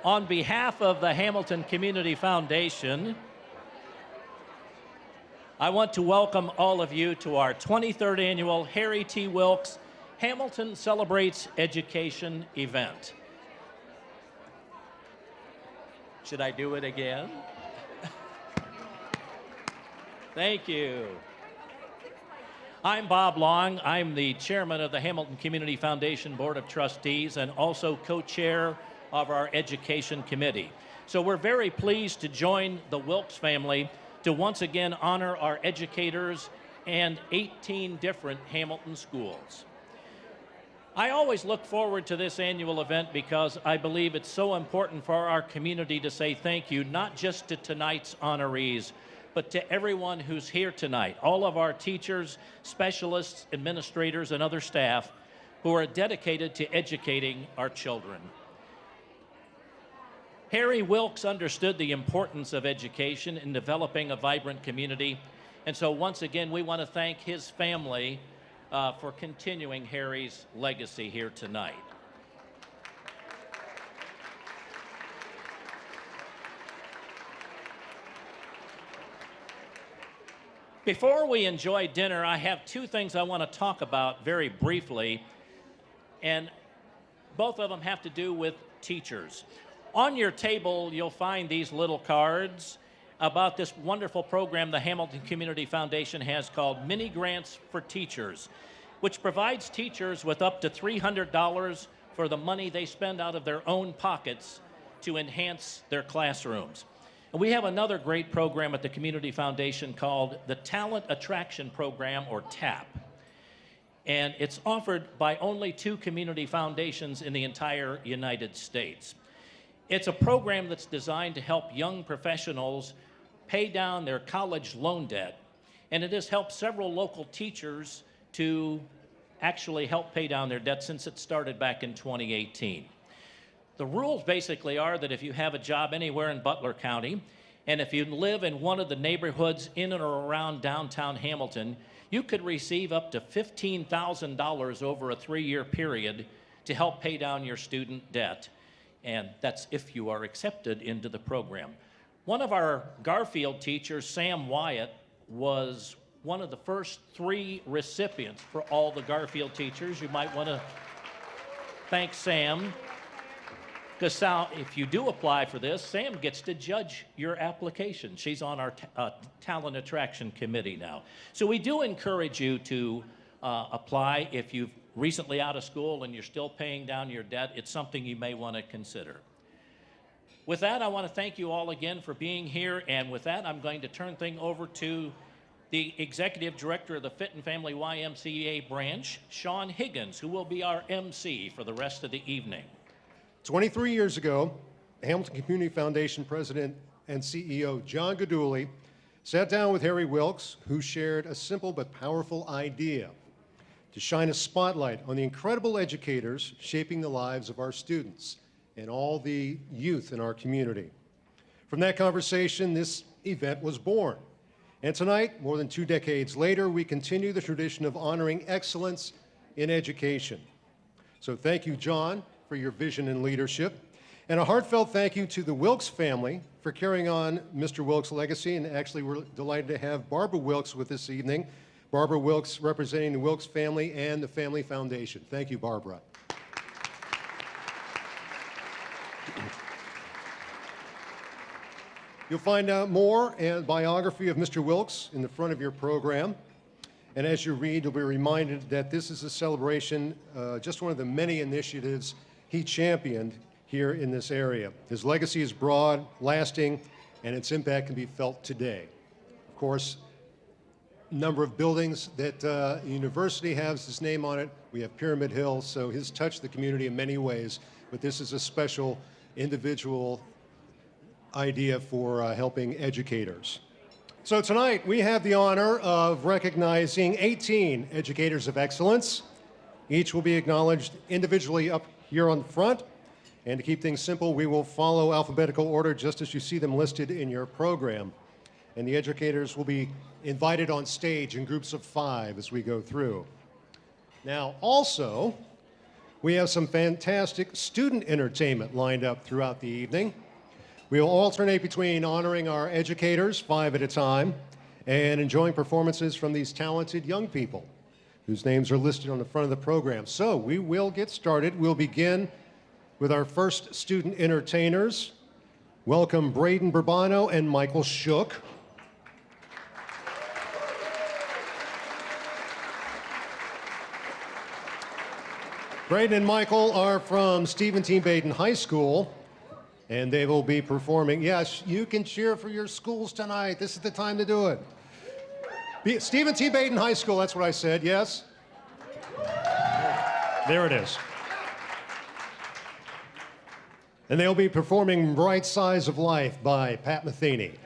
On behalf of the Hamilton Community Foundation, I want to welcome all of you to our 23rd annual Harry T. Wilks Hamilton Celebrates Education event. Should I do it again? Thank you. I'm Bob Long. I'm the chairman of the Hamilton Community Foundation Board of Trustees and also co-chair of our Education Committee. So we're very pleased to join the Wilks family to once again honor our educators and 18 different Hamilton schools. I always look forward to this annual event because I believe it's so important for our community to say thank you, not just to tonight's honorees, but to everyone who's here tonight, all of our teachers, specialists, administrators, and other staff who are dedicated to educating our children. Harry Wilks understood the importance of education in developing a vibrant community, and so once again, we want to thank his family for continuing Harry's legacy here tonight. Before we enjoy dinner, I have two things I want to talk about very briefly, and both of them have to do with teachers. On your table, you'll find these little cards about this wonderful program the Hamilton Community Foundation has called Mini Grants for Teachers, which provides teachers with up to $300 for the money they spend out of their own pockets to enhance their classrooms. And we have another great program at the Community Foundation called the Talent Attraction Program, or TAP. And it's offered by only 2 community foundations in the entire United States. It's a program that's designed to help young professionals pay down their college loan debt, and it has helped several local teachers to actually help pay down their debt since it started back in 2018. The rules basically are that if you have a job anywhere in Butler County, and if you live in one of the neighborhoods in and around downtown Hamilton, you could receive up to $15,000 over a 3-year period to help pay down your student debt. And that's if you are accepted into the program. One of our Garfield teachers, Sam Wyatt, was one of the first 3 recipients for all the Garfield teachers. You might want to thank Sam, because if you do apply for this, Sam gets to judge your application. She's on our Talent Attraction Committee now. So we do encourage you to apply if you've recently out of school and you're still paying down your debt. It's something you may want to consider. With that, I want to thank you all again for being here, and with that, I'm going to turn things over to the Executive Director of the Fit and Family YMCA branch, Sean Higgins, who will be our MC for the rest of the evening. 23 years ago, Hamilton Community Foundation President and CEO John Guidugli sat down with Harry Wilks, who shared a simple but powerful idea: to shine a spotlight on the incredible educators shaping the lives of our students and all the youth in our community. From that conversation, this event was born. And tonight, more than 2 decades later, we continue the tradition of honoring excellence in education. So thank you, John, for your vision and leadership. And a heartfelt thank you to the Wilks family for carrying on Mr. Wilks' legacy. And actually, we're delighted to have Barbara Wilks with this evening. Barbara Wilks representing the Wilks family and the Family Foundation. Thank you, Barbara. You'll find out more and biography of Mr. Wilks in the front of your program. And as you read, you'll be reminded that this is a celebration, just one of the many initiatives he championed here in this area. His legacy is broad, lasting, and its impact can be felt today. Of course, number of buildings that the university has his name on it. We have Pyramid Hill, so he's touched the community in many ways, but this is a special individual idea for helping educators. So tonight we have the honor of recognizing 18 educators of excellence. Each will be acknowledged individually up here on the front. And to keep things simple, we will follow alphabetical order just as you see them listed in your program. And the educators will be invited on stage in groups of 5 as we go through. Now, also, We have some fantastic student entertainment lined up throughout the evening. We'll alternate between honoring our educators 5 at a time and enjoying performances from these talented young people whose names are listed on the front of the program. So we will get started. We'll begin with our first student entertainers. Welcome Braden Burbano and Michael Shook. Braden and Michael are from Stephen T. Baden High School, and they will be performing. Yes, you can cheer for your schools tonight. This is the time to do it. Stephen T. Baden High School, that's what I said, yes? There it is. And they'll be performing Bright Sides of Life by Pat Metheny.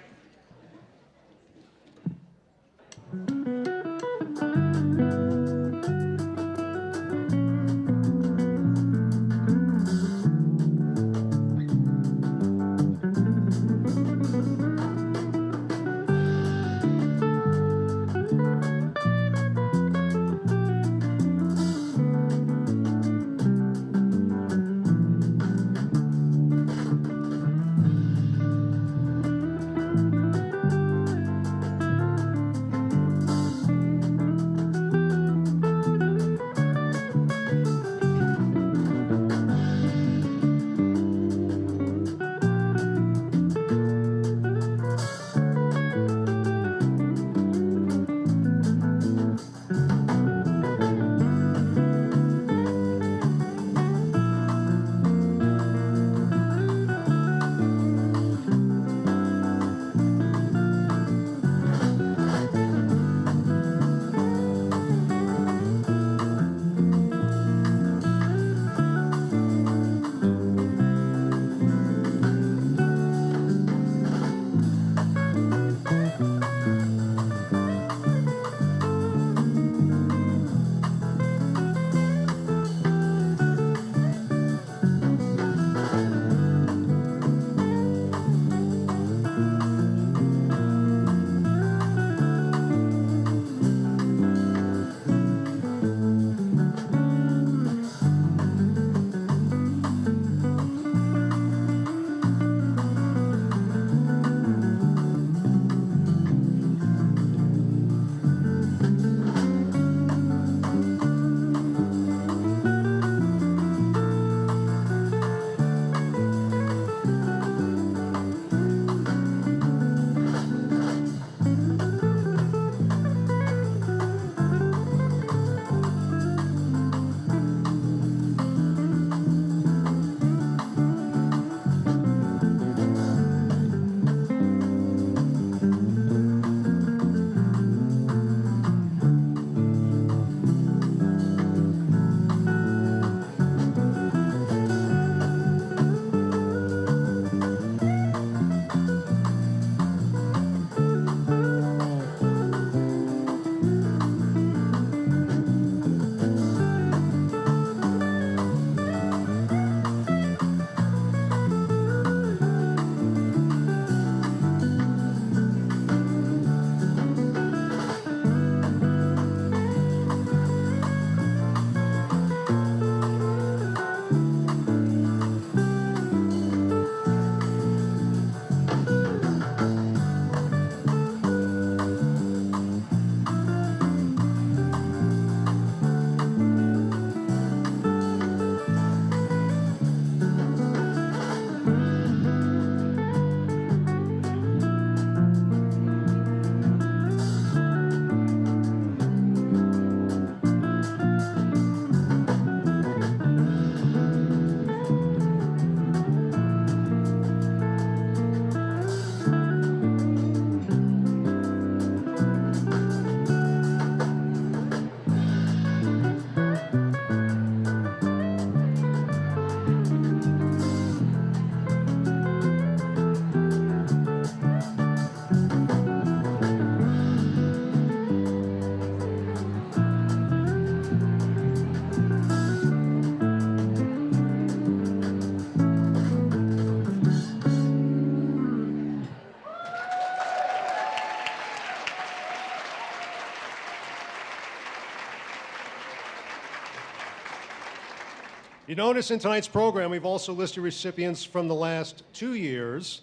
You notice in tonight's program, we've also listed recipients from the last 2 years,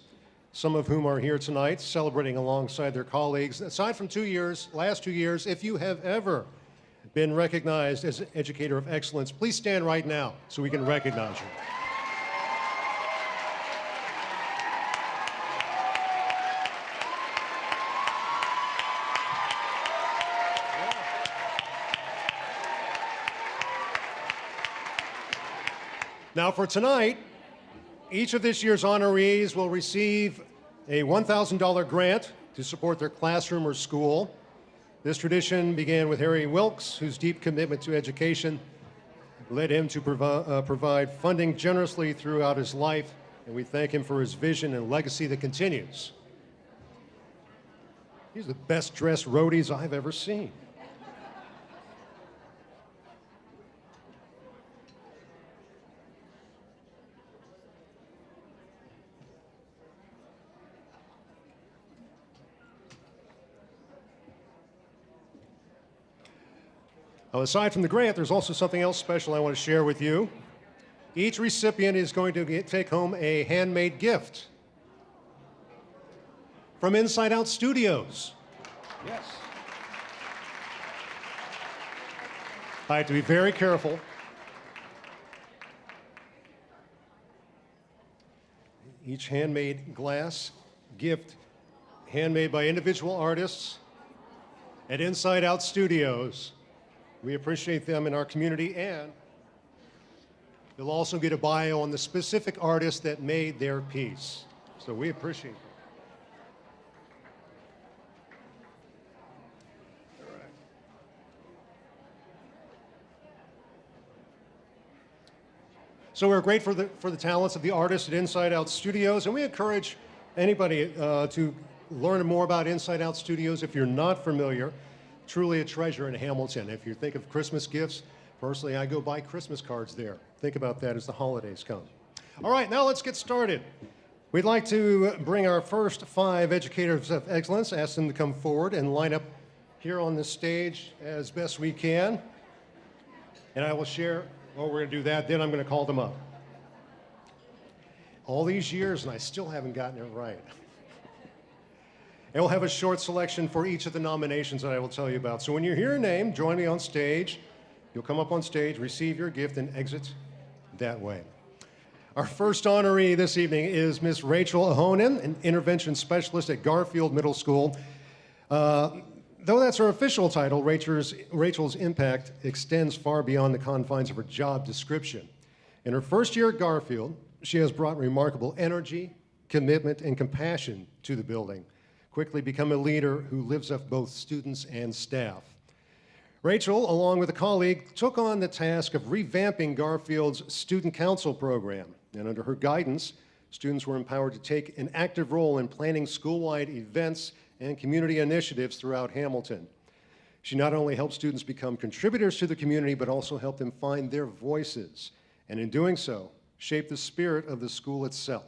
some of whom are here tonight celebrating alongside their colleagues. Aside from 2 years, last 2 years, if you have ever been recognized as an educator of excellence, please stand right now so we can recognize you. Now for tonight, each of this year's honorees will receive a $1,000 grant to support their classroom or school. This tradition began with Harry Wilkes, whose deep commitment to education led him to provide funding generously throughout his life, and we thank him for his vision and legacy that continues. These are the best dressed roadies I've ever seen. Now, aside from the grant, there's also something else special I want to share with you. Each recipient is going to take home a handmade gift from Inside Out Studios. Yes. I have to be very careful. Each handmade glass gift, handmade by individual artists at Inside Out Studios. We appreciate them in our community, and you'll also get a bio on the specific artist that made their piece. So we appreciate them. All right. So we're grateful for the talents of the artists at Inside Out Studios, and we encourage anybody to learn more about Inside Out Studios if you're not familiar. Truly a treasure in Hamilton. If you think of Christmas gifts, personally, I go buy Christmas cards there. Think about that as the holidays come. All right, now let's get started. We'd like to bring our first 5 educators of excellence, ask them to come forward and line up here on the stage as best we can. And I will share, well, we're going to do that, then I'm going to call them up. All these years, and I still haven't gotten it right. And we'll have a short selection for each of the nominations that I will tell you about. So when you hear a name, join me on stage. You'll come up on stage, receive your gift, and exit that way. Our first honoree this evening is Miss Rachel Ahonen, an intervention specialist at Garfield Middle School. Though that's her official title, Rachel's impact extends far beyond the confines of her job description. In her first year at Garfield, she has brought remarkable energy, commitment, and compassion to the building, quickly become a leader who lifts up both students and staff. Rachel, along with a colleague, took on the task of revamping Garfield's student council program. And under her guidance, students were empowered to take an active role in planning school-wide events and community initiatives throughout Hamilton. She not only helped students become contributors to the community, but also helped them find their voices, and in doing so, shape the spirit of the school itself.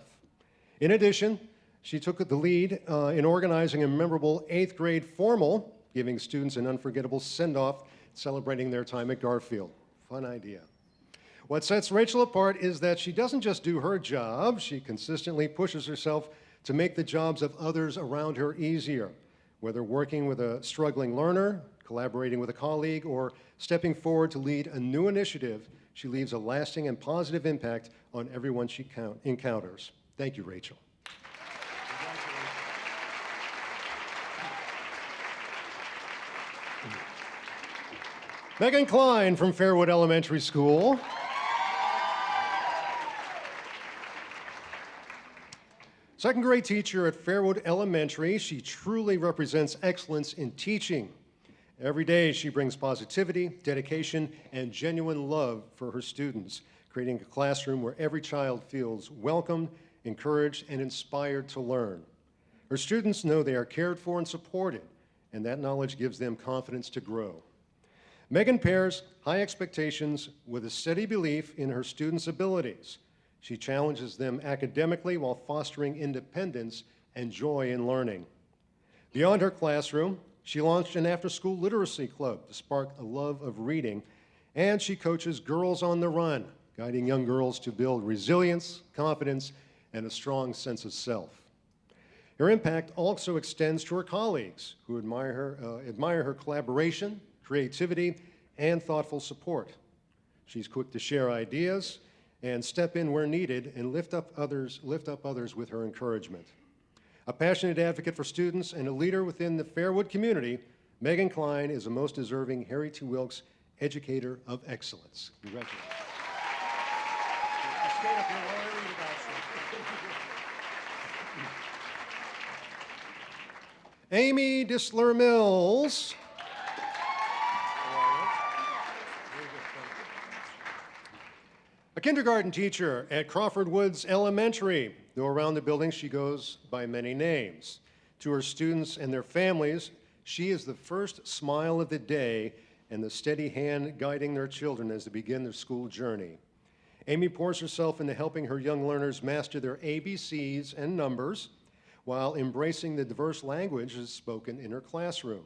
In addition, she took the lead in organizing a memorable 8th grade formal, giving students an unforgettable send-off, celebrating their time at Garfield. Fun idea. What sets Rachel apart is that she doesn't just do her job, she consistently pushes herself to make the jobs of others around her easier, whether working with a struggling learner, collaborating with a colleague, or stepping forward to lead a new initiative. She leaves a lasting and positive impact on everyone she encounters. Thank you, Rachel. Megan Klein from Fairwood Elementary School. Second grade teacher at Fairwood Elementary, she truly represents excellence in teaching. Every day she brings positivity, dedication, and genuine love for her students, creating a classroom where every child feels welcomed, encouraged, and inspired to learn. Her students know they are cared for and supported, and that knowledge gives them confidence to grow. Megan pairs high expectations with a steady belief in her students' abilities. She challenges them academically while fostering independence and joy in learning. Beyond her classroom, she launched an after-school literacy club to spark a love of reading, and she coaches Girls on the Run, guiding young girls to build resilience, confidence, and a strong sense of self. Her impact also extends to her colleagues who admire her collaboration, creativity, and thoughtful support. She's quick to share ideas and step in where needed and lift up others with her encouragement. A passionate advocate for students and a leader within the Fairwood community, Megan Klein is a most deserving Harry T. Wilkes Educator of Excellence. Congratulations. Amy Disler-Mills. A kindergarten teacher at Crawford Woods Elementary, though around the building she goes by many names. To her students and their families, she is the first smile of the day and the steady hand guiding their children as they begin their school journey. Amy pours herself into helping her young learners master their ABCs and numbers while embracing the diverse languages spoken in her classroom.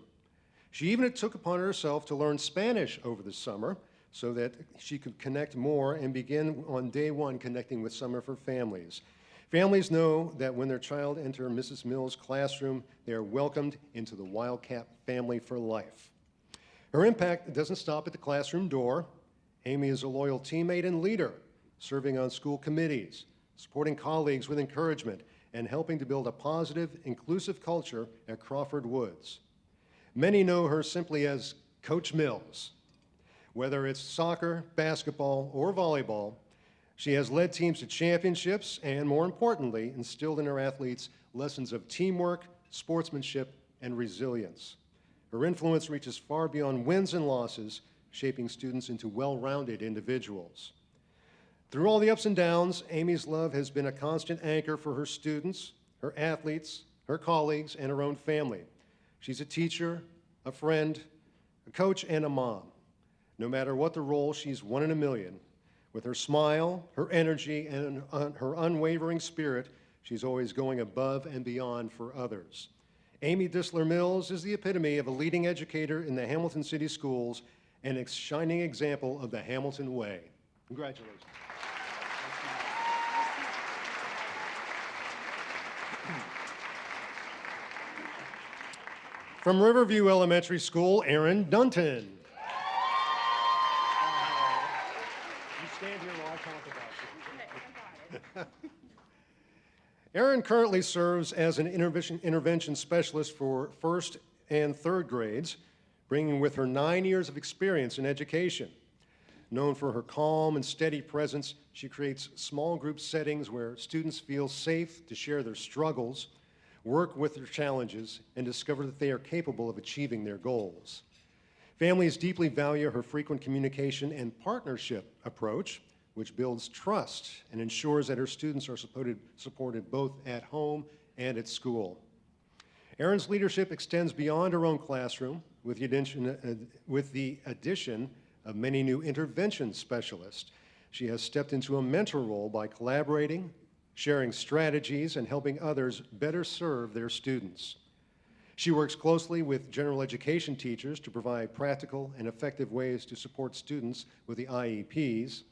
She even took upon herself to learn Spanish over the summer so that she could connect more and begin on day one connecting with some of her families. Families know that when their child enters Mrs. Mills' classroom, they are welcomed into the Wildcat family for life. Her impact doesn't stop at the classroom door. Amy is a loyal teammate and leader, serving on school committees, supporting colleagues with encouragement, and helping to build a positive, inclusive culture at Crawford Woods. Many know her simply as Coach Mills. Whether it's soccer, basketball, or volleyball, she has led teams to championships and, more importantly, instilled in her athletes lessons of teamwork, sportsmanship, and resilience. Her influence reaches far beyond wins and losses, shaping students into well-rounded individuals. Through all the ups and downs, Amy's love has been a constant anchor for her students, her athletes, her colleagues, and her own family. She's a teacher, a friend, a coach, and a mom. No matter what the role, she's one in a million. With her smile, her energy, and her unwavering spirit, she's always going above and beyond for others. Amy Disler-Mills is the epitome of a leading educator in the Hamilton City Schools and a shining example of the Hamilton way. Congratulations. From Riverview Elementary School, Aaron Dunton. You stand here while I talk about you. Aaron currently serves as an intervention specialist for first and third grades, bringing with her 9 years of experience in education. Known for her calm and steady presence, she creates small group settings where students feel safe to share their struggles, work with their challenges, and discover that they are capable of achieving their goals. Families deeply value her frequent communication and partnership approach, which builds trust and ensures that her students are supported both at home and at school. Erin's leadership extends beyond her own classroom with the addition of many new intervention specialists. She has stepped into a mentor role by collaborating, sharing strategies, and helping others better serve their students. She works closely with general education teachers to provide practical and effective ways to support students with the IEPs.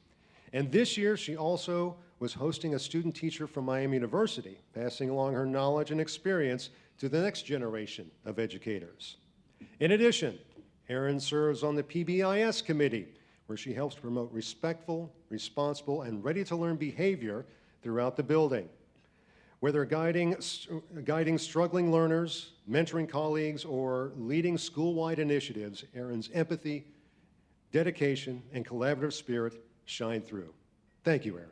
And this year, she also was hosting a student teacher from Miami University, passing along her knowledge and experience to the next generation of educators. In addition, Erin serves on the PBIS committee, where she helps promote respectful, responsible, and ready-to-learn behavior throughout the building. Whether guiding struggling learners, mentoring colleagues, or leading school-wide initiatives, Erin's empathy, dedication, and collaborative spirit shine through. Thank you, Erin.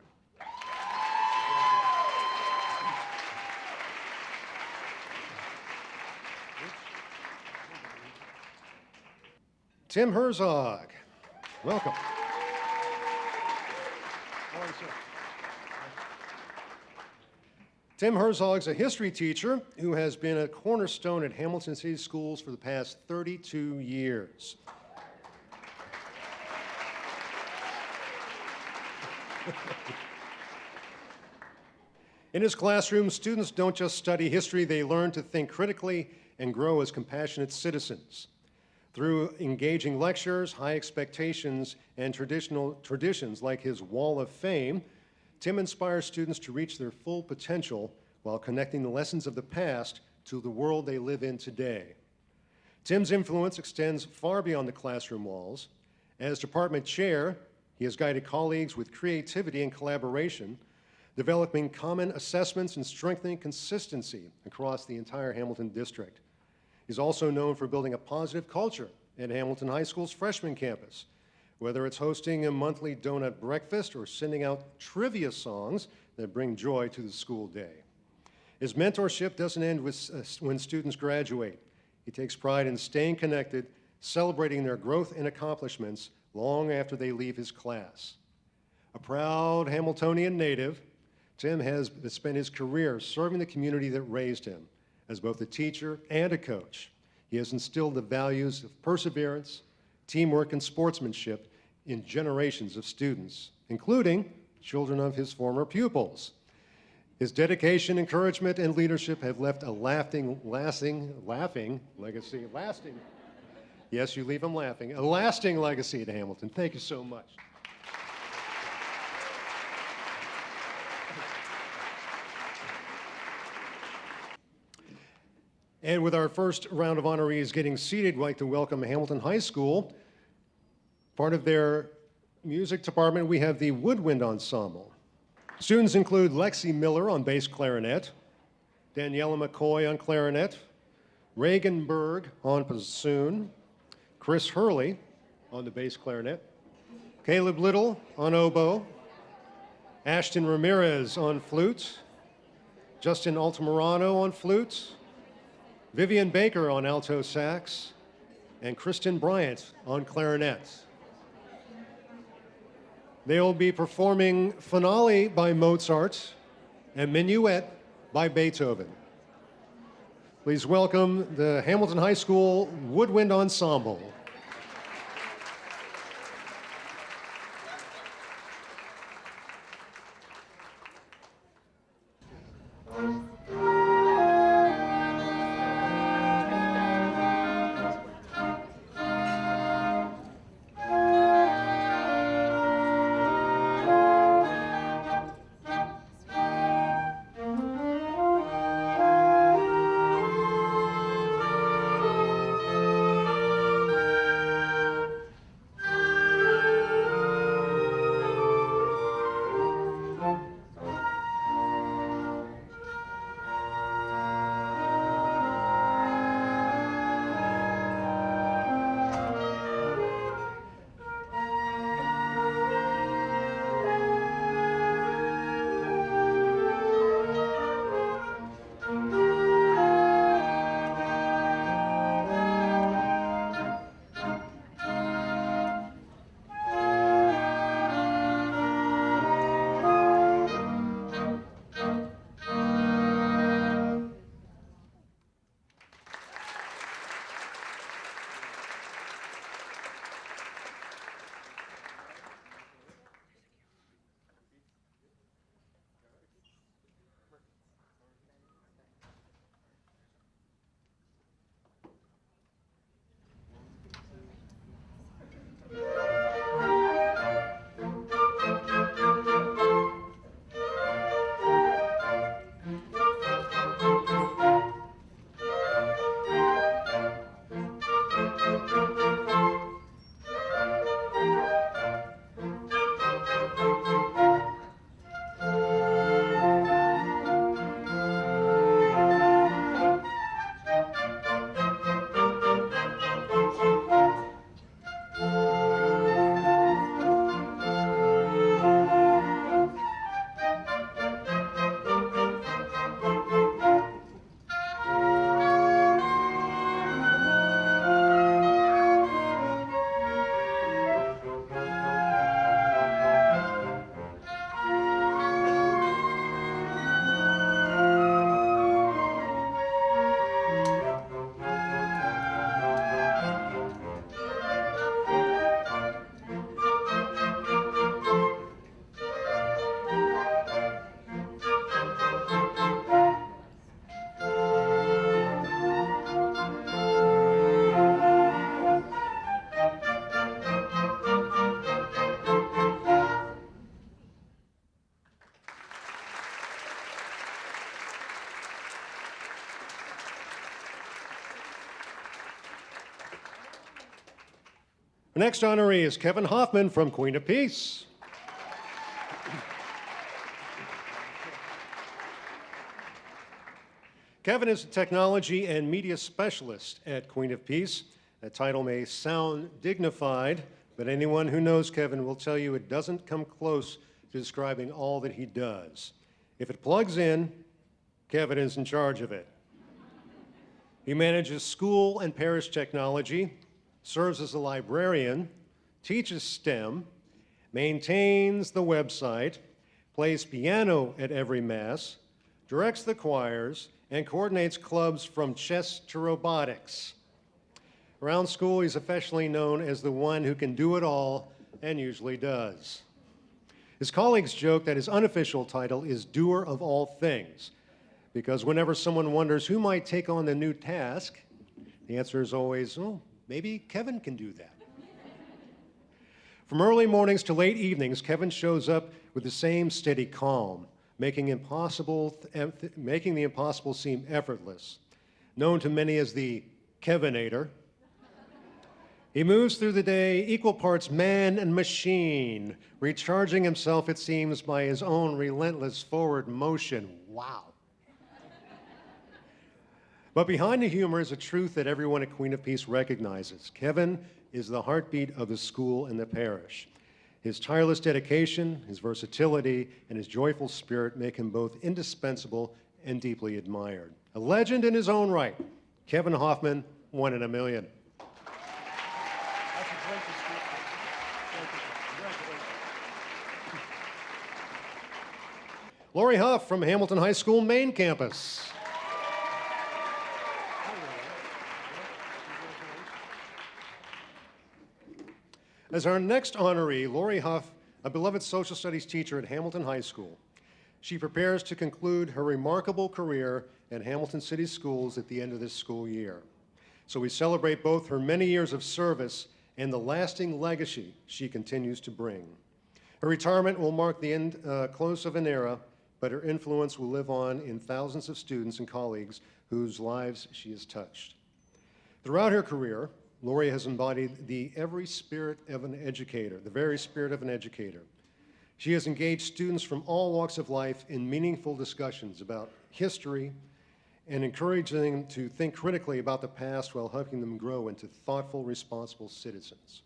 Tim Herzog, welcome. How are you, sir? Tim Herzog's a history teacher who has been a cornerstone at Hamilton City Schools for the past 32 years. In his classroom, students don't just study history, they learn to think critically and grow as compassionate citizens. Through engaging lectures, high expectations, and traditions like his Wall of Fame, Tim inspires students to reach their full potential while connecting the lessons of the past to the world they live in today. Tim's influence extends far beyond the classroom walls. As department chair, he has guided colleagues with creativity and collaboration, developing common assessments and strengthening consistency across the entire Hamilton district. He's also known for building a positive culture at Hamilton High School's freshman campus, whether it's hosting a monthly donut breakfast or sending out trivia songs that bring joy to the school day. His mentorship doesn't end when students graduate. He takes pride in staying connected, celebrating their growth and accomplishments long after they leave his class. A proud Hamiltonian native, Tim has spent his career serving the community that raised him as both a teacher and a coach. He has instilled the values of perseverance, teamwork, and sportsmanship in generations of students, including children of his former pupils. His dedication, encouragement, and leadership have left a lasting legacy, yes, you leave him laughing, a lasting legacy to Hamilton. Thank you so much. And with our first round of honorees getting seated, I'd like to welcome Hamilton High School. Part of their music department, we have the Woodwind Ensemble. Students include Lexi Miller on bass clarinet, Daniela McCoy on clarinet, Reagan Berg on bassoon, Chris Hurley on the bass clarinet, Caleb Little on oboe, Ashton Ramirez on flute, Justin Altamirano on flute, Vivian Baker on alto sax, and Kristen Bryant on clarinet. They'll be performing Finale by Mozart and Minuet by Beethoven. Please welcome the Hamilton High School Woodwind Ensemble. Our next honoree is Kevin Hoffman from Queen of Peace. Kevin is a technology and media specialist at Queen of Peace. That title may sound dignified, but anyone who knows Kevin will tell you it doesn't come close to describing all that he does. If it plugs in, Kevin is in charge of it. He manages school and parish technology, serves as a librarian, teaches STEM, maintains the website, plays piano at every Mass, directs the choirs, and coordinates clubs from chess to robotics. Around school, he's affectionately known as the one who can do it all, and usually does. His colleagues joke that his unofficial title is Doer of All Things, because whenever someone wonders who might take on the new task, the answer is always, oh, maybe Kevin can do that. From early mornings to late evenings, Kevin shows up with the same steady calm, making the impossible seem effortless. Known to many as the Kevinator, he moves through the day equal parts man and machine, recharging himself, it seems, by his own relentless forward motion. Wow. But behind the humor is a truth that everyone at Queen of Peace recognizes. Kevin is the heartbeat of the school and the parish. His tireless dedication, his versatility, and his joyful spirit make him both indispensable and deeply admired. A legend in his own right, Kevin Hoffman, 1 in a million. Lori Huff from Hamilton High School main campus. As our next honoree, Lori Huff, a beloved social studies teacher at Hamilton High School. She prepares to conclude her remarkable career at Hamilton City Schools at the end of this school year. So we celebrate both her many years of service and the lasting legacy she continues to bring. Her retirement will mark the close of an era, but her influence will live on in thousands of students and colleagues whose lives she has touched. Throughout her career, Lori has embodied the very spirit of an educator. She has engaged students from all walks of life in meaningful discussions about history and encouraging them to think critically about the past while helping them grow into thoughtful, responsible citizens.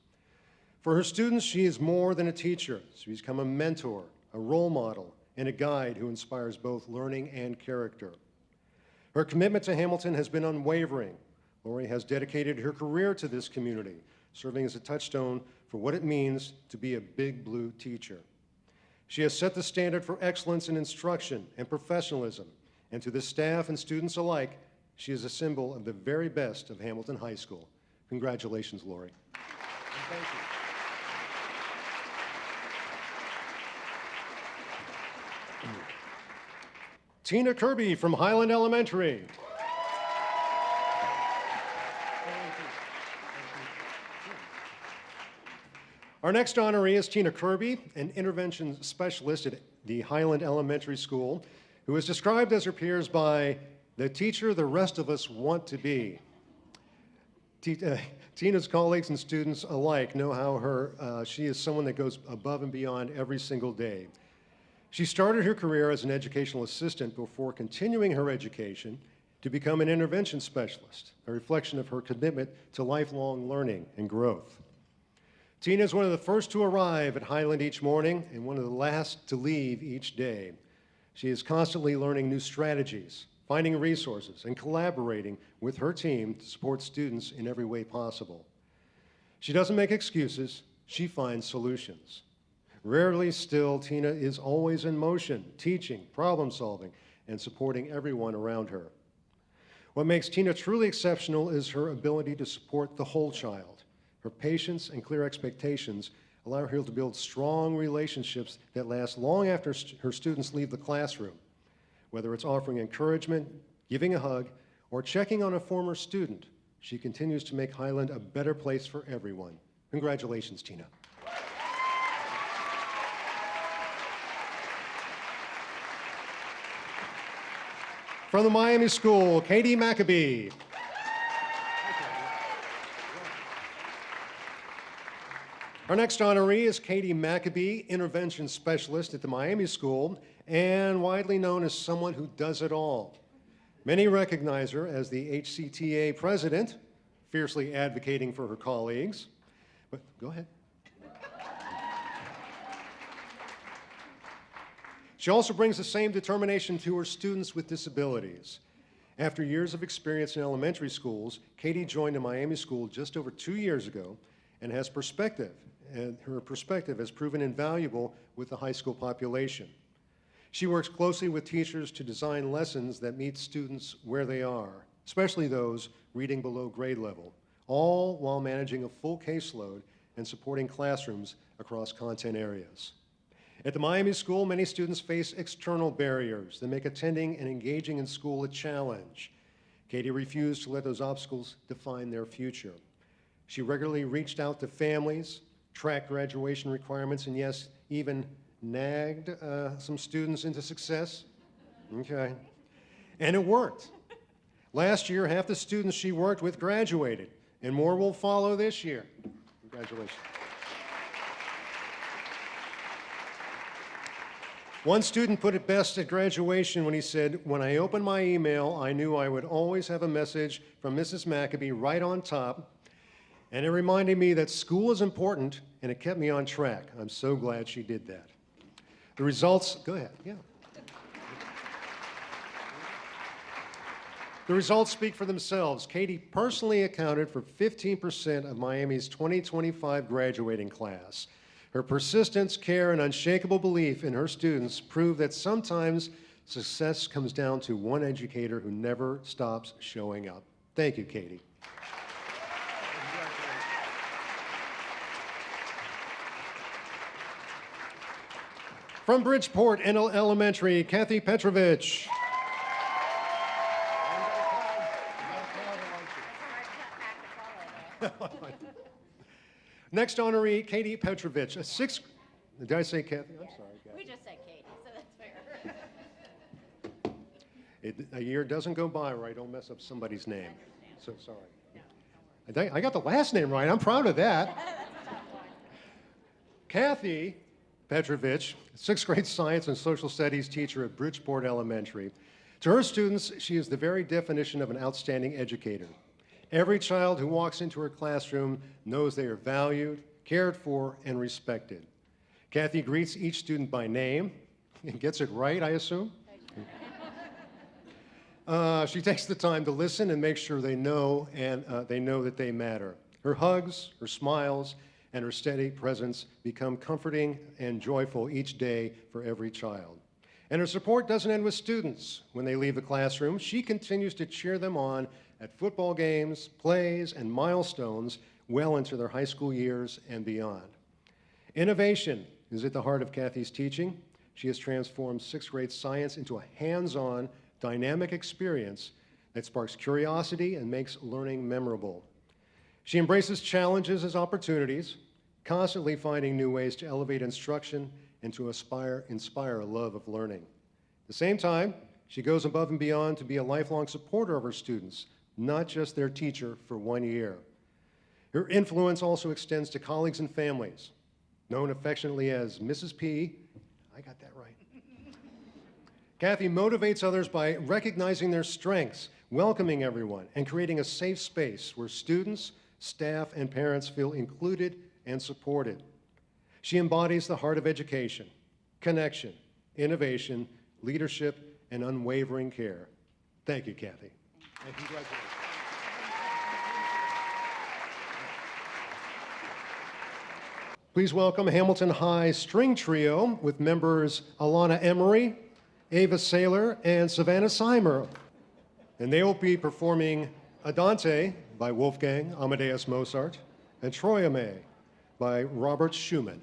For her students, she is more than a teacher. She's become a mentor, a role model, and a guide who inspires both learning and character. Her commitment to Hamilton has been unwavering. Lori has dedicated her career to this community, serving as a touchstone for what it means to be a Big Blue teacher. She has set the standard for excellence in instruction and professionalism, and to the staff and students alike, she is a symbol of the very best of Hamilton High School. Congratulations, Lori. And thank you. Tina Kirby from Highland Elementary. Our next honoree is Tina Kirby, an intervention specialist at the Highland Elementary School, who is described as her peers by the teacher the rest of us want to be. Tina's colleagues and students alike know how she is someone that goes above and beyond every single day. She started her career as an educational assistant before continuing her education to become an intervention specialist, a reflection of her commitment to lifelong learning and growth. Tina is one of the first to arrive at Highland each morning and one of the last to leave each day. She is constantly learning new strategies, finding resources, and collaborating with her team to support students in every way possible. She doesn't make excuses, she finds solutions. Rarely still, Tina is always in motion, teaching, problem solving, and supporting everyone around her. What makes Tina truly exceptional is her ability to support the whole child. Her patience and clear expectations allow her to build strong relationships that last long after her students leave the classroom. Whether it's offering encouragement, giving a hug, or checking on a former student, she continues to make Highland a better place for everyone. Congratulations, Tina. From the Miami School, Katie Maccabee. Our next honoree is Katie Maccabee, intervention specialist at the Miami School and widely known as someone who does it all. Many recognize her as the HCTA president, fiercely advocating for her colleagues. But go ahead. She also brings the same determination to her students with disabilities. After years of experience in elementary schools, Katie joined the Miami School just over 2 years ago and has perspective, and her perspective has proven invaluable with the high school population. She works closely with teachers to design lessons that meet students where they are, especially those reading below grade level, all while managing a full caseload and supporting classrooms across content areas. At the Miami School, many students face external barriers that make attending and engaging in school a challenge. Katie refused to let those obstacles define their future. She regularly reached out to families, tracked graduation requirements, and yes, even nagged some students into success. Okay. And it worked. Last year, half the students she worked with graduated, and more will follow this year. Congratulations. One student put it best at graduation when he said, "When I opened my email, I knew I would always have a message from Mrs. Maccabee right on top, and it reminded me that school is important, and it kept me on track." I'm so glad she did that. The results, go ahead, yeah. The results speak for themselves. Katie personally accounted for 15% of Miami's 2025 graduating class. Her persistence, care, and unshakable belief in her students prove that sometimes success comes down to one educator who never stops showing up. Thank you, Katie. From Bridgeport Elementary, Kathy Petrovich. Next honoree, Katie Petrovich, a sixth. Did I say Kathy? I'm sorry, Kathy. We just said Katie, so that's fair. A year doesn't go by where I don't mess up somebody's name. So sorry. I got the last name right. I'm proud of that. Kathy Petrovich, sixth grade science and social studies teacher at Bridgeport Elementary. To her students, she is the very definition of an outstanding educator. Every child who walks into her classroom knows they are valued, cared for, and respected. Kathy greets each student by name and gets it right, I assume. She takes the time to listen and make sure they know that they matter. Her hugs, her smiles, and her steady presence become comforting and joyful each day for every child. And her support doesn't end with students. When they leave the classroom, she continues to cheer them on at football games, plays, and milestones well into their high school years and beyond. Innovation is at the heart of Kathy's teaching. She has transformed sixth grade science into a hands-on, dynamic experience that sparks curiosity and makes learning memorable. She embraces challenges as opportunities, constantly finding new ways to elevate instruction and to inspire a love of learning. At the same time, she goes above and beyond to be a lifelong supporter of her students, not just their teacher for 1 year. Her influence also extends to colleagues and families, known affectionately as Mrs. P. I got that right. Kathy motivates others by recognizing their strengths, welcoming everyone, and creating a safe space where students, staff, and parents feel included and supported. She embodies the heart of education, connection, innovation, leadership, and unwavering care. Thank you, Kathy. And congratulations. Please welcome Hamilton High String Trio with members Alana Emery, Ava Saylor, and Savannah Seimer. And they will be performing Andante by Wolfgang Amadeus Mozart and Troyame by Robert Schumann.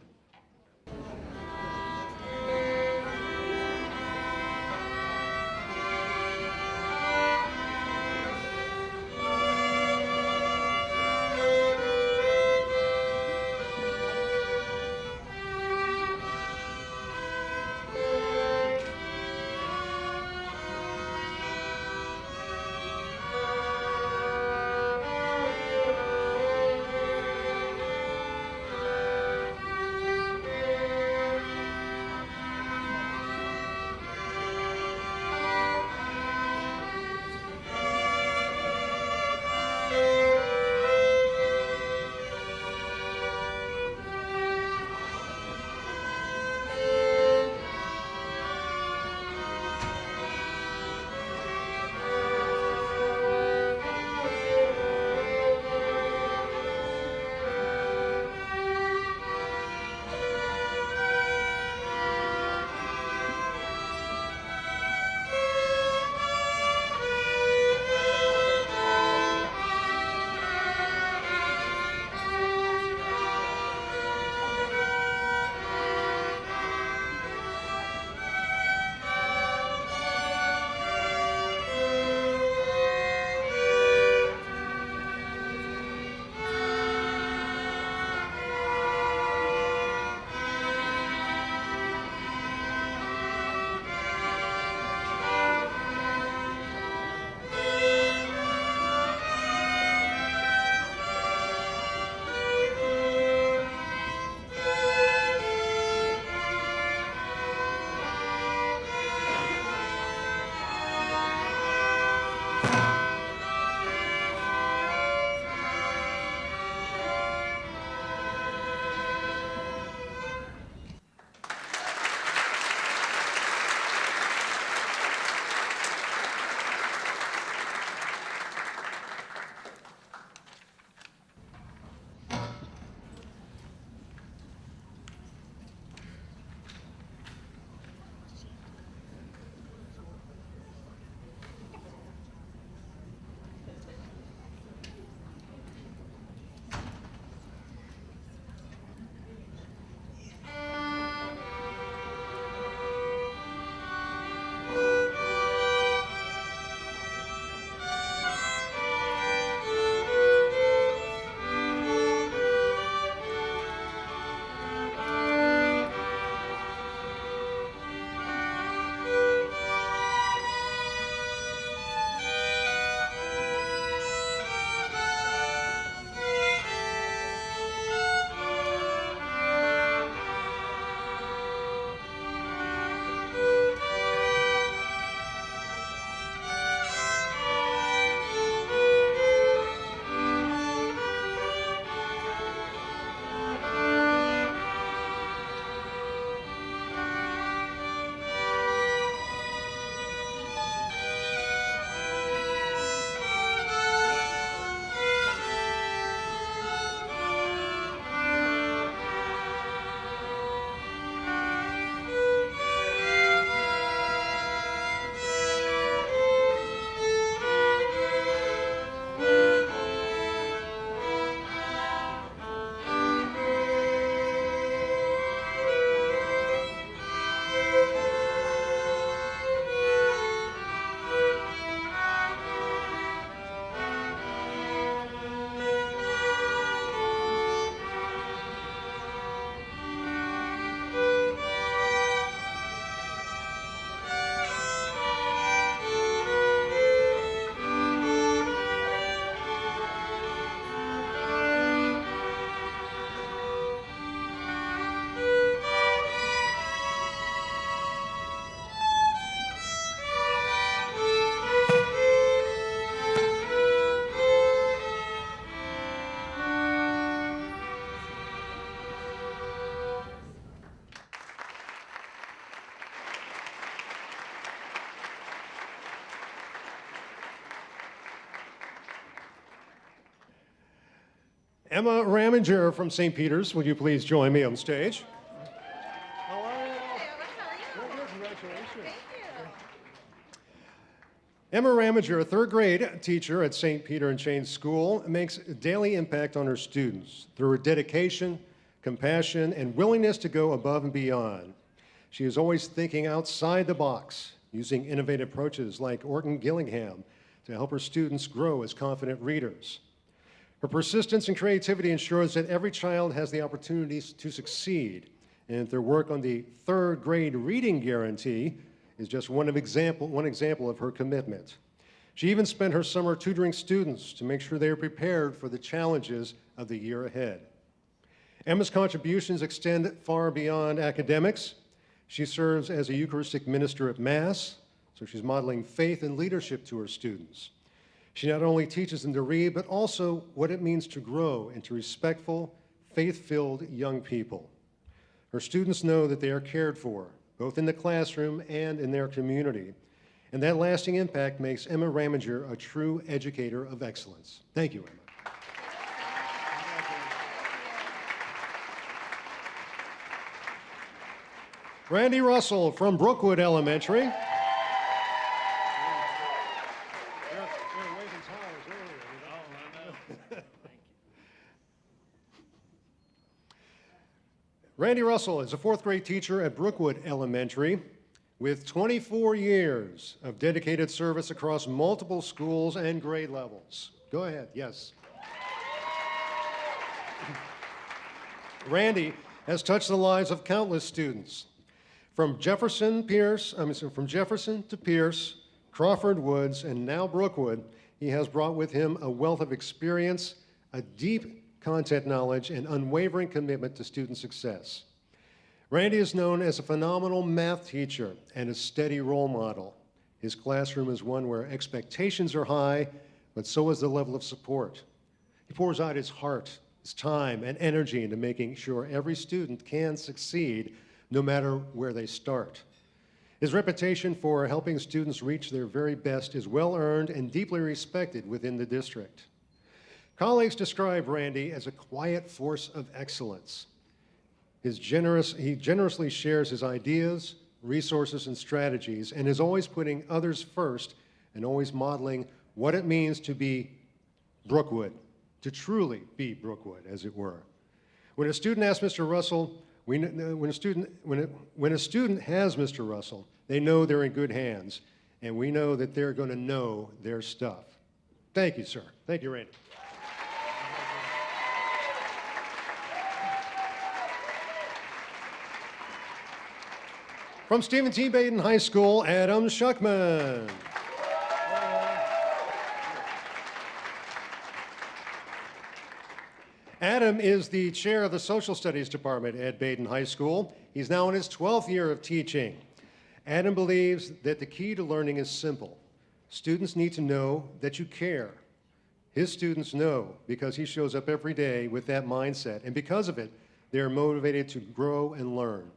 Emma Raminger from St. Peter's, will you please join me on stage? How are you? Congratulations. Emma Raminger, a third grade teacher at St. Peter and Jane School, makes a daily impact on her students through her dedication, compassion, and willingness to go above and beyond. She is always thinking outside the box, using innovative approaches like Orton Gillingham to help her students grow as confident readers. Her persistence and creativity ensures that every child has the opportunities to succeed, and their work on the third grade reading guarantee is just one example of her commitment. She even spent her summer tutoring students to make sure they are prepared for the challenges of the year ahead. Emma's contributions extend far beyond academics. She serves as a Eucharistic minister at Mass, so she's modeling faith and leadership to her students. She not only teaches them to read, but also what it means to grow into respectful, faith-filled young people. Her students know that they are cared for, both in the classroom and in their community. And that lasting impact makes Emma Raminger a true educator of excellence. Thank you, Emma. Randy Russell from Brookwood Elementary. Randy Russell is a fourth grade teacher at Brookwood Elementary with 24 years of dedicated service across multiple schools and grade levels. Go ahead, yes. Randy has touched the lives of countless students. From Jefferson to Pierce, Crawford Woods, and now Brookwood, he has brought with him a wealth of experience, a deep content knowledge, and unwavering commitment to student success. Randy is known as a phenomenal math teacher and a steady role model. His classroom is one where expectations are high, but so is the level of support. He pours out his heart, his time, and energy into making sure every student can succeed, no matter where they start. His reputation for helping students reach their very best is well earned and deeply respected within the district. Colleagues describe Randy as a quiet force of excellence. He generously shares his ideas, resources, and strategies, and is always putting others first and always modeling what it means to be Brookwood, to truly be Brookwood, as it were. When a student asks Mr. Russell, when a student has Mr. Russell, they know they're in good hands, and we know that they're going to know their stuff. Thank you, sir. Thank you, Randy. From Stephen T. Baden High School, Adam Schuckman. Adam is the chair of the Social Studies Department at Baden High School. He's now in his 12th year of teaching. Adam believes that the key to learning is simple. Students need to know that you care. His students know because he shows up every day with that mindset, and because of it, they are motivated to grow and learn.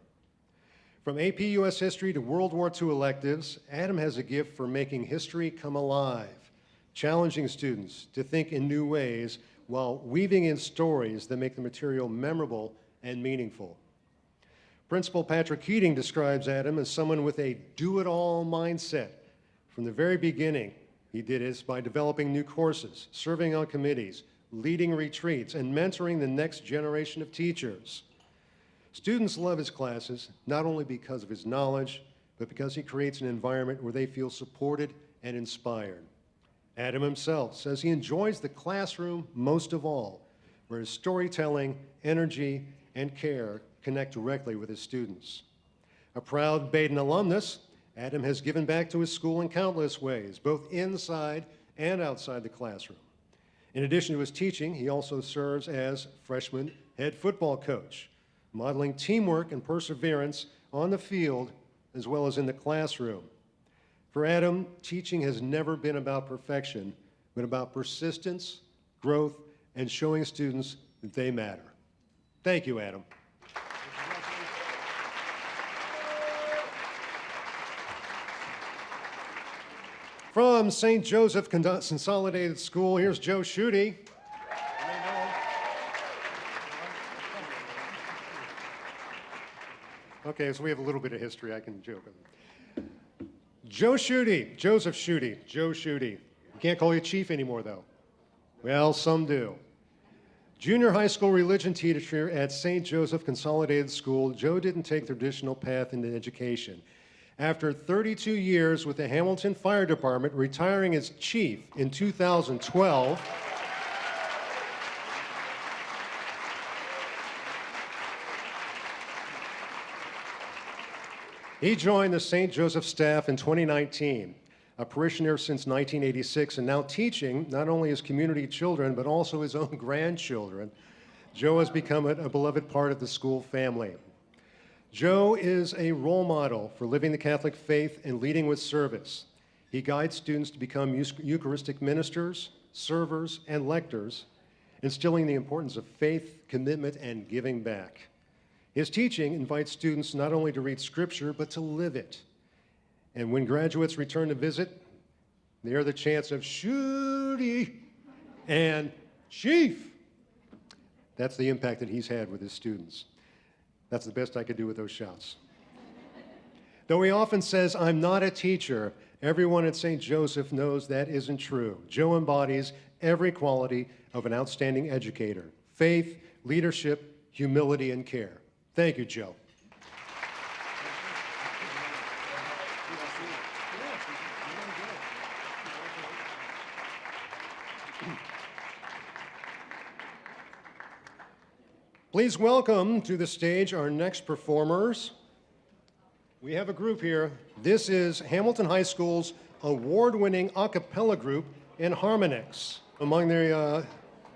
From AP US History to World War II electives, Adam has a gift for making history come alive, challenging students to think in new ways while weaving in stories that make the material memorable and meaningful. Principal Patrick Keating describes Adam as someone with a do-it-all mindset. From the very beginning, he did this by developing new courses, serving on committees, leading retreats, and mentoring the next generation of teachers. Students love his classes, not only because of his knowledge, but because he creates an environment where they feel supported and inspired. Adam himself says he enjoys the classroom most of all, where his storytelling, energy, and care connect directly with his students. A proud Baden alumnus, Adam has given back to his school in countless ways, both inside and outside the classroom. In addition to his teaching, he also serves as freshman head football coach, modeling teamwork and perseverance on the field as well as in the classroom. For Adam, teaching has never been about perfection, but about persistence, growth, and showing students that they matter. Thank you, Adam. From St. Joseph Consolidated School, here's Joe Schutte. Okay, so we have a little bit of history I can joke with. Joe Schutte, Joseph Schutte, Joe Schutte. You can't call you chief anymore, though. Well, some do. Junior high school religion teacher at St. Joseph Consolidated School, Joe didn't take the traditional path into education. After 32 years with the Hamilton Fire Department, retiring as chief in 2012, he joined the St. Joseph staff in 2019, a parishioner since 1986, and now teaching not only his community children, but also his own grandchildren. Joe has become a beloved part of the school family. Joe is a role model for living the Catholic faith and leading with service. He guides students to become Eucharistic ministers, servers, and lectors, instilling the importance of faith, commitment, and giving back. His teaching invites students not only to read Scripture, but to live it. And when graduates return to visit, they hear the chants of Shooty and Chief. That's the impact that he's had with his students. That's the best I could do with those shouts. Though he often says, "I'm not a teacher," everyone at St. Joseph knows that isn't true. Joe embodies every quality of an outstanding educator: faith, leadership, humility, and care. Thank you, Joe. Please welcome to the stage our next performers. We have a group here. This is Hamilton High School's award-winning a cappella group, Inharmonix. Among the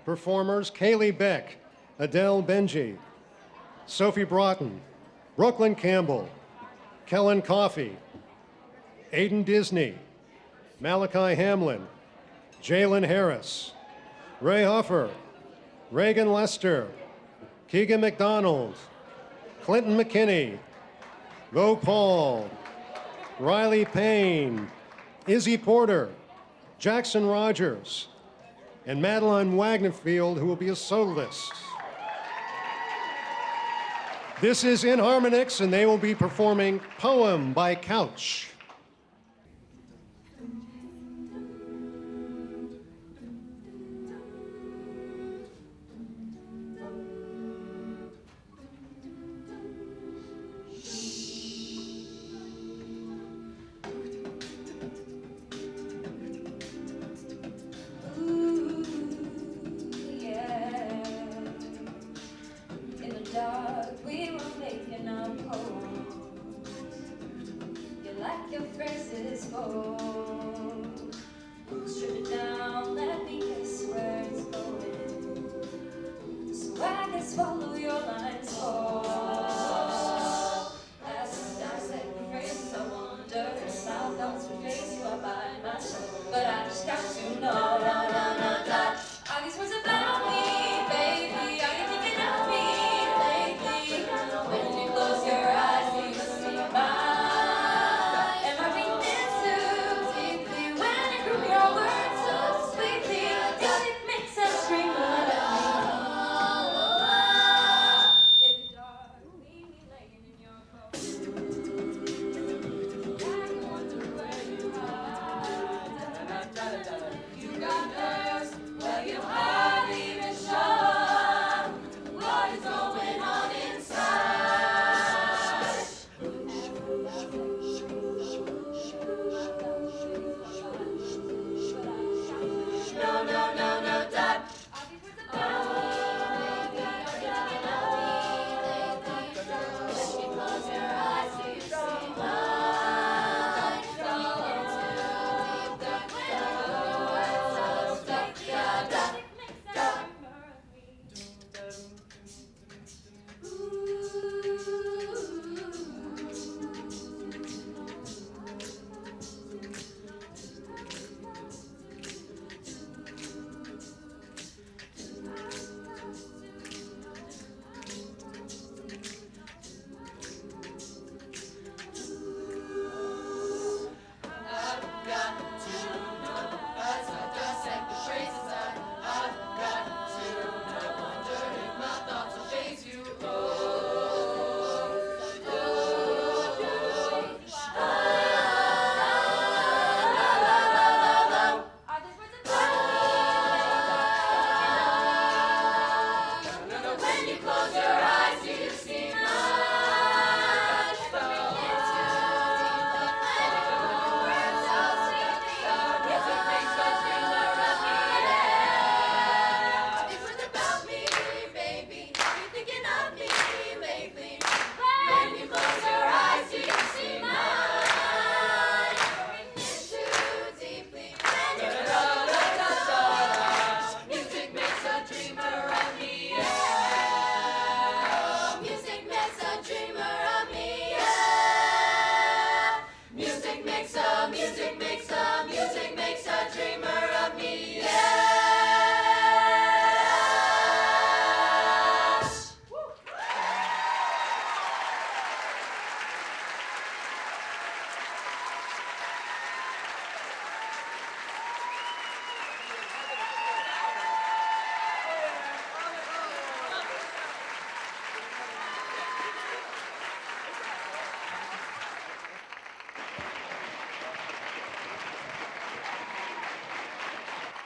performers, Kaylee Beck, Adele Benji, Sophie Broughton, Brooklyn Campbell, Kellen Coffey, Aiden Disney, Malachi Hamlin, Jalen Harris, Ray Huffer, Reagan Lester, Keegan McDonald, Clinton McKinney, Bo Paul, Riley Payne, Izzy Porter, Jackson Rogers, and Madeline Wagnfield, who will be a soloist. This is Inharmonix, and they will be performing Poem by Couch.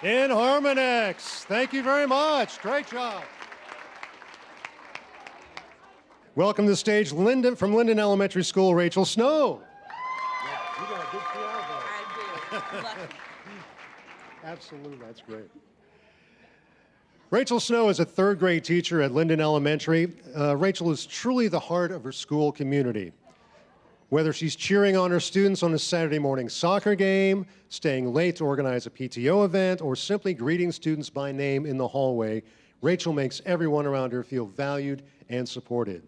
In Harmonix. Thank you very much. Great job. Welcome to the stage, from Linden Elementary School, Rachel Snow. You got a big crowd there. I do. Lucky. Absolutely, that's great. Rachel Snow is a third grade teacher at Linden Elementary. Rachel is truly the heart of her school community. Whether she's cheering on her students on a Saturday morning soccer game, staying late to organize a PTO event, or simply greeting students by name in the hallway, Rachel makes everyone around her feel valued and supported.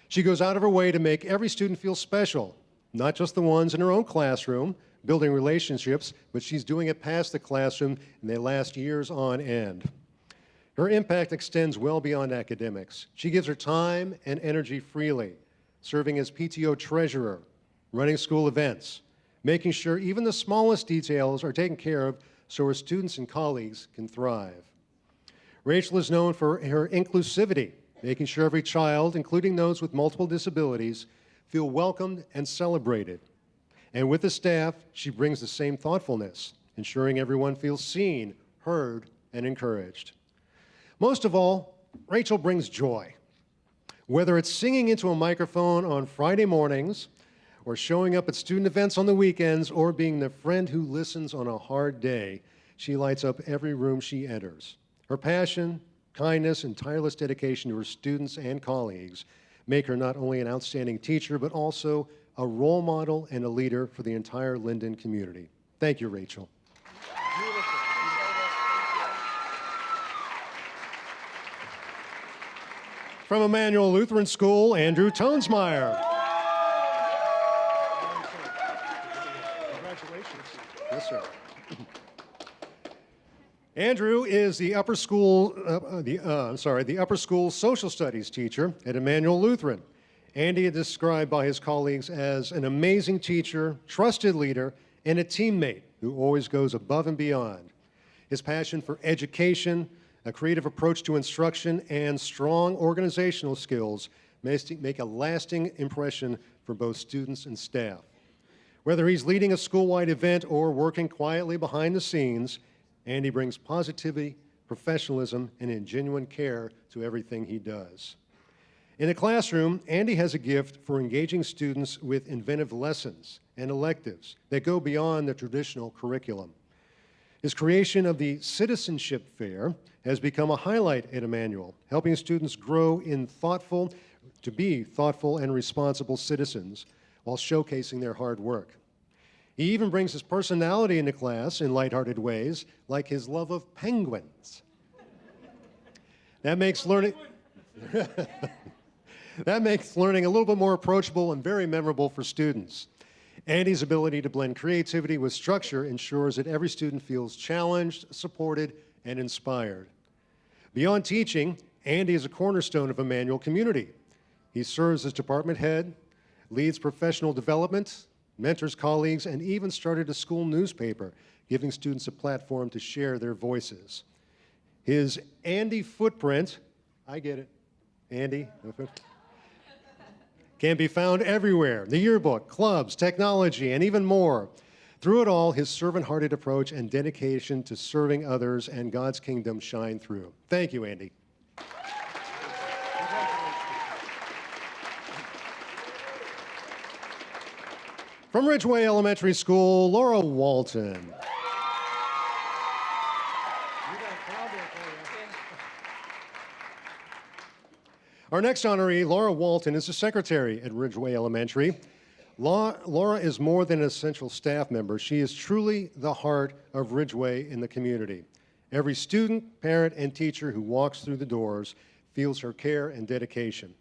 She goes out of her way to make every student feel special, not just the ones in her own classroom, building relationships, but she's doing it past the classroom, and they last years on end. Her impact extends well beyond academics. She gives her time and energy freely, serving as PTO treasurer, running school events, making sure even the smallest details are taken care of so her students and colleagues can thrive. Rachel is known for her inclusivity, making sure every child, including those with multiple disabilities, feel welcomed and celebrated. And with the staff, she brings the same thoughtfulness, ensuring everyone feels seen, heard, and encouraged. Most of all, Rachel brings joy. Whether it's singing into a microphone on Friday mornings, or showing up at student events on the weekends, or being the friend who listens on a hard day, she lights up every room she enters. Her passion, kindness, and tireless dedication to her students and colleagues make her not only an outstanding teacher, but also a role model and a leader for the entire Linden community. Thank you, Rachel. From Emmanuel Lutheran School, Andrew Tonesmeyer. Congratulations. Yes, sir. Andrew is the upper school social studies teacher at Emmanuel Lutheran. Andy is described by his colleagues as an amazing teacher, trusted leader, and a teammate who always goes above and beyond. His passion for education, a creative approach to instruction, and strong organizational skills make a lasting impression for both students and staff. Whether he's leading a school-wide event or working quietly behind the scenes, Andy brings positivity, professionalism, and a genuine care to everything he does. In the classroom, Andy has a gift for engaging students with inventive lessons and electives that go beyond the traditional curriculum. His creation of the Citizenship Fair has become a highlight at Emmanuel, helping students grow to be thoughtful and responsible citizens while showcasing their hard work. He even brings his personality into class in lighthearted ways, like his love of penguins. That makes learning a little bit more approachable and very memorable for students. Andy's ability to blend creativity with structure ensures that every student feels challenged, supported, and inspired. Beyond teaching, Andy is a cornerstone of Emmanuel community. He serves as department head, leads professional development, mentors colleagues, and even started a school newspaper, giving students a platform to share their voices. His Andy footprint, I get it, Andy, can be found everywhere: the yearbook, clubs, technology, and even more. Through it all, his servant-hearted approach and dedication to serving others and God's kingdom shine through. Thank you, Andy. From Ridgeway Elementary School, Laura Walton. Our next honoree, Laura Walton, is the secretary at Ridgeway Elementary. Laura is more than an essential staff member. She is truly the heart of Ridgeway in the community. Every student, parent, and teacher who walks through the doors feels her care and dedication.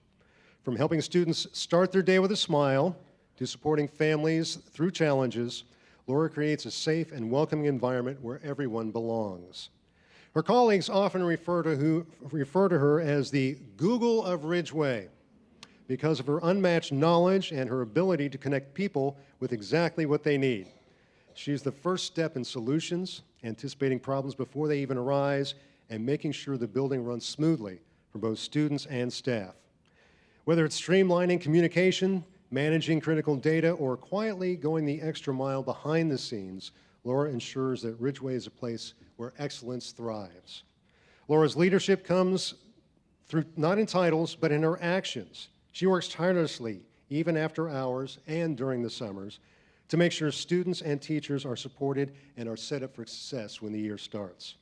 From helping students start their day with a smile to supporting families through challenges, Laura creates a safe and welcoming environment where everyone belongs. Her colleagues often refer to her as the Google of Ridgeway because of her unmatched knowledge and her ability to connect people with exactly what they need. She's the first step in solutions, anticipating problems before they even arise, and making sure the building runs smoothly for both students and staff. Whether it's streamlining communication, managing critical data, or quietly going the extra mile behind the scenes, Laura ensures that Ridgeway is a place where excellence thrives. Laura's leadership comes through not in titles, but in her actions. She works tirelessly, even after hours and during the summers, to make sure students and teachers are supported and are set up for success when the year starts.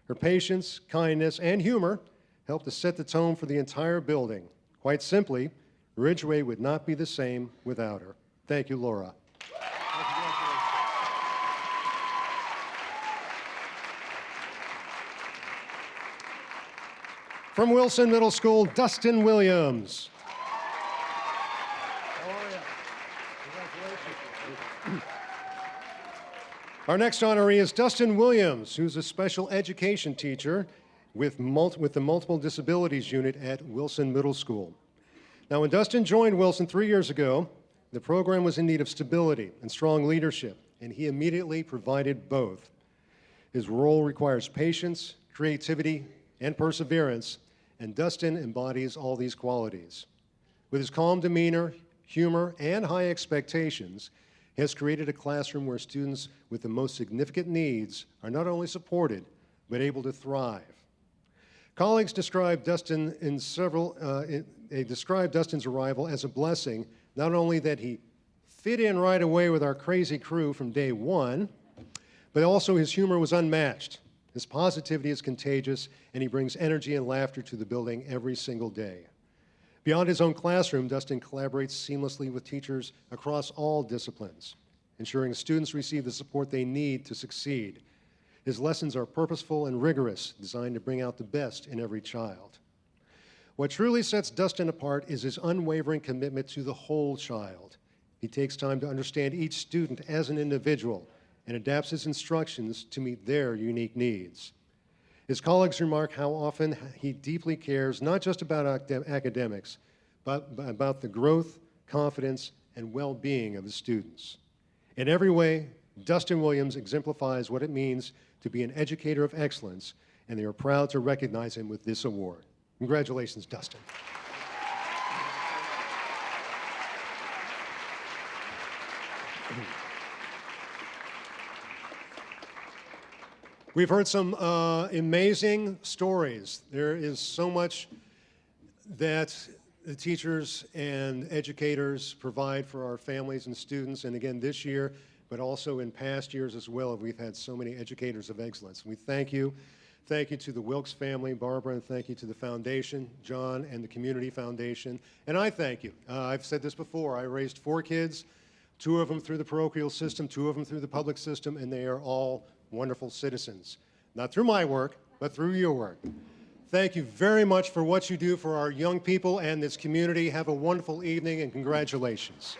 Her patience, kindness, and humor help to set the tone for the entire building. Quite simply, Ridgeway would not be the same without her. Thank you, Laura. From Wilson Middle School, Dustin Williams. Our next honoree is Dustin Williams, who's a special education teacher with the Multiple Disabilities Unit at Wilson Middle School. Now, when Dustin joined Wilson 3 years ago, the program was in need of stability and strong leadership, and he immediately provided both. His role requires patience, creativity, and perseverance, and Dustin embodies all these qualities. With his calm demeanor, humor, and high expectations, he has created a classroom where students with the most significant needs are not only supported, but able to thrive. Colleagues described Dustin they described Dustin's arrival as a blessing, not only that he fit in right away with our crazy crew from day one, but also his humor was unmatched. His positivity is contagious, and he brings energy and laughter to the building every single day. Beyond his own classroom, Dustin collaborates seamlessly with teachers across all disciplines, ensuring students receive the support they need to succeed. His lessons are purposeful and rigorous, designed to bring out the best in every child. What truly sets Dustin apart is his unwavering commitment to the whole child. He takes time to understand each student as an individual and adapts his instructions to meet their unique needs. His colleagues remark how often he deeply cares not just about academics, but about the growth, confidence, and well-being of his students. In every way, Dustin Williams exemplifies what it means to be an educator of excellence, and they are proud to recognize him with this award. Congratulations, Dustin. We've heard some amazing stories. There is so much that the teachers and educators provide for our families and students, and again this year, but also in past years as well, we've had so many educators of excellence. We thank you. Thank you to the Wilkes family, Barbara, and thank you to the foundation, John, and the Community Foundation. And I thank you. I've said this before. I raised 4 kids, 2 of them through the parochial system, 2 of them through the public system, and they are all wonderful citizens. Not through my work, but through your work. Thank you very much for what you do for our young people and this community. Have a wonderful evening, and congratulations.